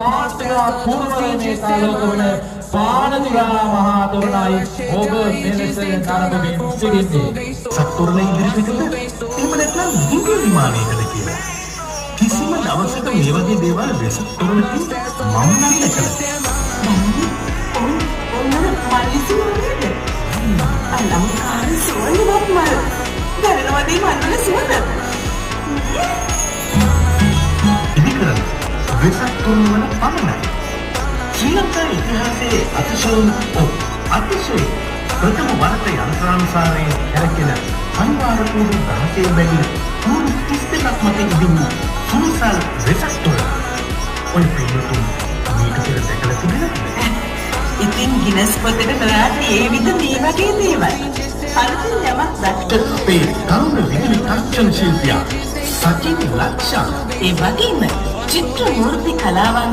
පාඨක පූර්වමේ කාලවල පානදුරා මහා තොරණයි ඔබ මෙලෙස නරඹමින් සිටින්නේ. සත්තුරණ ඉදිරිපිටට එහෙම නැත්නම් දුක විමානයකට කියලා. කිසිම දවසක මේ වගේ දේවල් වෙසතුරණකින් මම නම් දැකලා. මල්ලිසුවනේද? අලංකාර සුවඳවත් මල්. දැනෙනවද මේ මල් වල සුවඳ? ඉදිකරන වෙසතුරණ වල පමණයි. ශ්‍රී ලංකා ඉතිහාසයේ අතිශය ප්‍රථම වරට යන්ත්‍රානුසාරයෙන් කැරකෙන අනිවාර්යපූර්ව දහසේ බැගින් තුන් 32ක් මත ඉදිවූ සුනිසල් වෙසතුරණ. ඔය පිළිතුරු මීට පෙර දැකලා තිබෙනවද? ඉතින් ගිනස් පොතේ නොයාට ඒ විදිහ මේ වගේ දේවල්. අලුතින් යමක් දැක්ක අපේ තරුණ විදුලි තාක්ෂණ ශිල්පියා සචින් ලක්ෂා ඒ වගේම චිත්‍ර මූර්ති කලාවන්